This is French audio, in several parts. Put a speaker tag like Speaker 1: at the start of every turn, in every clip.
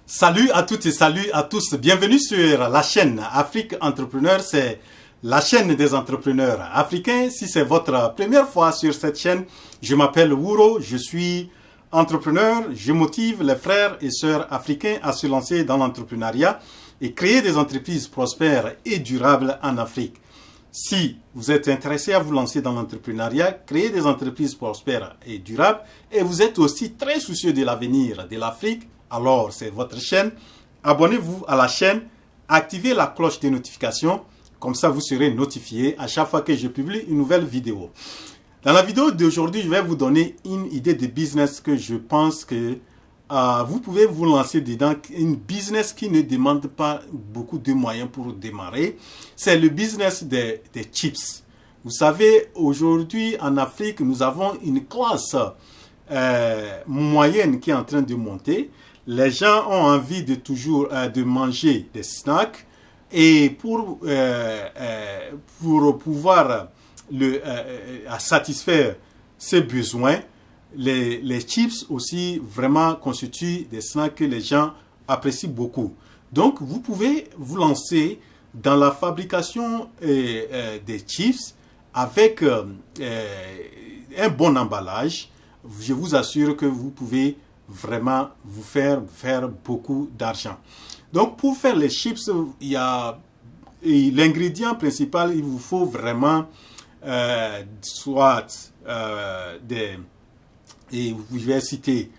Speaker 1: Salut à toutes et salut à tous. Bienvenue sur la chaîne Afrique Entrepreneur. C'est la chaîne des entrepreneurs africains. Si c'est votre première fois sur cette chaîne, je m'appelle Wuro. Je suis entrepreneur. Je motive les frères et sœurs africains à se lancer dans l'entrepreneuriat et créer des entreprises prospères et durables en Afrique. Si vous êtes intéressé à vous lancer dans l'entrepreneuriat, créer des entreprises prospères et durables, et vous êtes aussi très soucieux de l'avenir de l'Afrique, alors c'est votre chaîne. Abonnez-vous à la chaîne, activez la cloche de notification, comme ça vous serez notifié à chaque fois que je publie une nouvelle vidéo. Dans la vidéo d'aujourd'hui, je vais vous donner une idée de business que je pense que vous pouvez vous lancer dedans, une business qui ne demande pas beaucoup de moyens pour démarrer. C'est le business des chips. Vous savez, aujourd'hui en Afrique, nous avons une classe moyenne qui est en train de monter. Les gens ont envie de toujours de manger des snacks et pour pouvoir satisfaire ses besoins, les chips aussi vraiment constituent des snacks que les gens apprécient beaucoup. Donc, vous pouvez vous lancer dans la fabrication des chips avec un bon emballage. Je vous assure que vous pouvez vraiment vous faire beaucoup d'argent. Donc, pour faire les chips, il y a l'ingrédient principal, il vous faut vraiment et je vais citer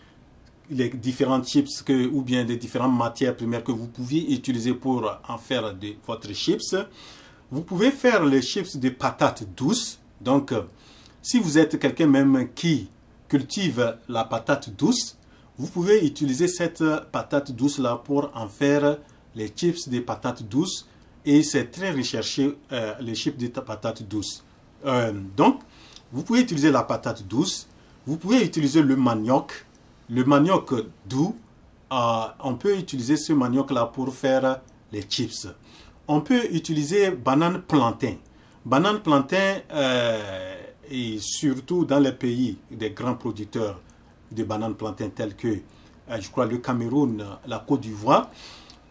Speaker 1: les différentes chips ou bien les différentes matières premières que vous pouviez utiliser pour en faire votre chips. Vous pouvez faire les chips de patates douces. Donc, si vous êtes quelqu'un même qui cultive la patate douce, vous pouvez utiliser cette patate douce là pour en faire les chips de patates douces. Et c'est très recherché, les chips de patates douces. Donc, vous pouvez utiliser la patate douce. Vous pouvez utiliser le manioc doux. On peut utiliser ce manioc-là pour faire les chips. On peut utiliser banane plantain. Banane plantain, et surtout dans les pays des grands producteurs de banane plantain tels que, je crois, le Cameroun, la Côte d'Ivoire.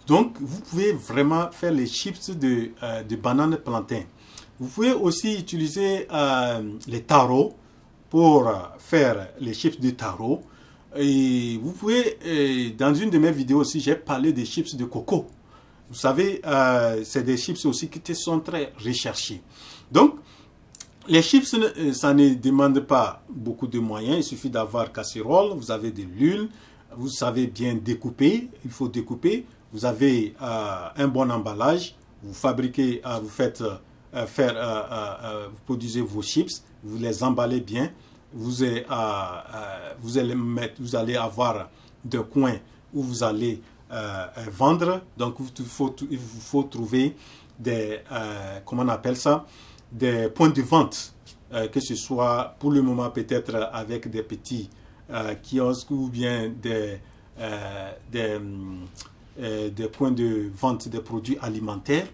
Speaker 1: Donc, vous pouvez vraiment faire les chips de banane plantain. Vous pouvez aussi utiliser les taros pour faire les chips de taro. Et vous pouvez, dans une de mes vidéos aussi, j'ai parlé des chips de coco. Vous savez, c'est des chips aussi qui sont très recherchés. Donc, les chips, ça ne demande pas beaucoup de moyens. Il suffit d'avoir casserole, vous avez de l'huile, vous savez bien découper, il faut découper. Vous avez un bon emballage, vous fabriquez, vous produisez vos chips, vous les emballez bien, vous allez avoir des coins où vous allez vendre. Donc il vous faut trouver des comment on appelle ça, des points de vente, que ce soit pour le moment peut-être avec des petits kiosques ou bien des points de vente des produits alimentaires.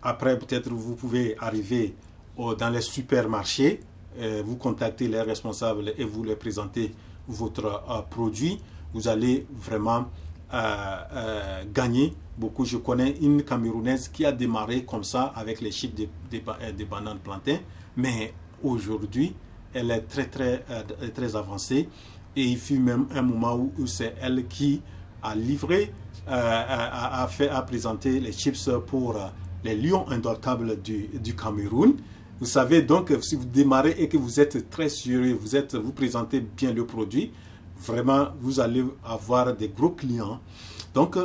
Speaker 1: Après, peut-être vous pouvez arriver dans les supermarchés, vous contactez les responsables et vous les présentez votre produit. Vous allez vraiment gagner beaucoup. Je connais une Camerounaise qui a démarré comme ça avec les chips de bananes plantain, mais aujourd'hui, elle est très avancée et il fut même un moment où c'est elle qui a livré, a présenté les chips pour les lions indomptables du Cameroun. Vous savez donc, si vous démarrez et que vous êtes très sérieux, vous présentez bien le produit, vraiment, vous allez avoir des gros clients. Donc,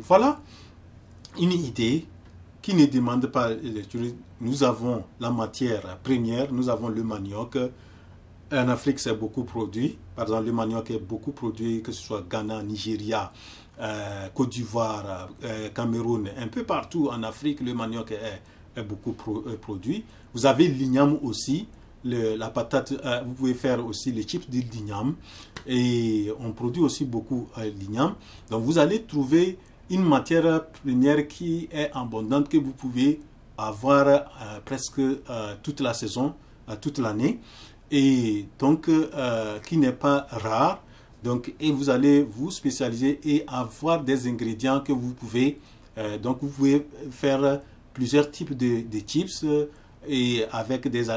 Speaker 1: voilà une idée qui ne demande pas. Nous avons la matière première, nous avons le manioc. En Afrique, c'est beaucoup produit. Par exemple, le manioc est beaucoup produit, que ce soit Ghana, Nigeria, Côte d'Ivoire, Cameroun, un peu partout en Afrique, le manioc est beaucoup produit. Vous avez l'igname aussi, la patate, vous pouvez faire aussi les chips de l'igname et on produit aussi beaucoup l'igname. Donc vous allez trouver une matière première qui est abondante, que vous pouvez avoir presque toute la saison, toute l'année, et donc qui n'est pas rare. Donc, et vous allez vous spécialiser et avoir des ingrédients que vous pouvez, donc vous pouvez faire plusieurs types de chips et avec des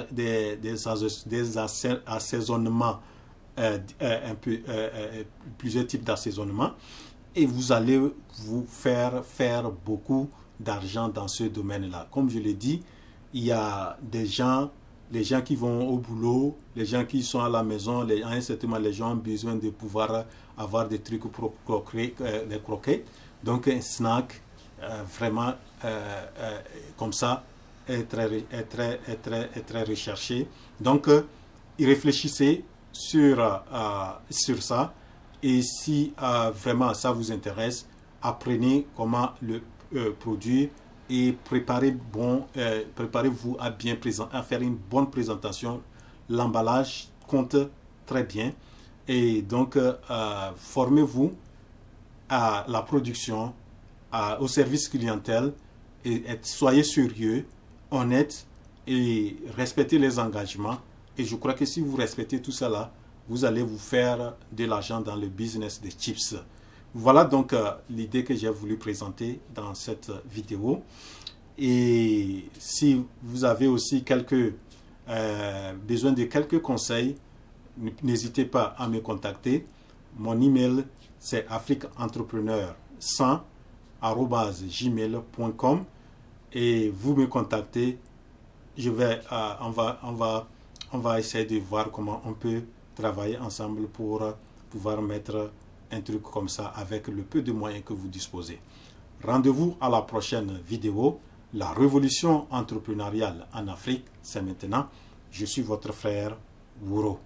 Speaker 1: assaisonnements, plusieurs types d'assaisonnements, et vous allez vous faire beaucoup d'argent dans ce domaine-là. Comme je l'ai dit, il y a les gens qui vont au boulot, les gens qui sont à la maison, à un certain moment, les gens ont besoin de pouvoir avoir des trucs pour les croquer. Donc un snack vraiment comme ça est très recherché. Donc y réfléchissez sur ça, et si vraiment ça vous intéresse, apprenez comment le produire et préparez-vous à faire une bonne présentation. L'emballage compte très bien, et donc formez-vous à la production, au service clientèle, et soyez sérieux, honnête et respectez les engagements. Et je crois que si vous respectez tout cela, vous allez vous faire de l'argent dans le business des chips. Voilà donc l'idée que j'ai voulu présenter dans cette vidéo. Et si vous avez aussi besoin de quelques conseils, n'hésitez pas à me contacter. Mon email, c'est afriqueentrepreneur100@gmail.com, et vous me contactez. On va essayer de voir comment on peut travailler ensemble pour pouvoir mettre un truc comme ça avec le peu de moyens que vous disposez. Rendez-vous à la prochaine vidéo. La révolution entrepreneuriale en Afrique, c'est maintenant. Je suis votre frère Wouro.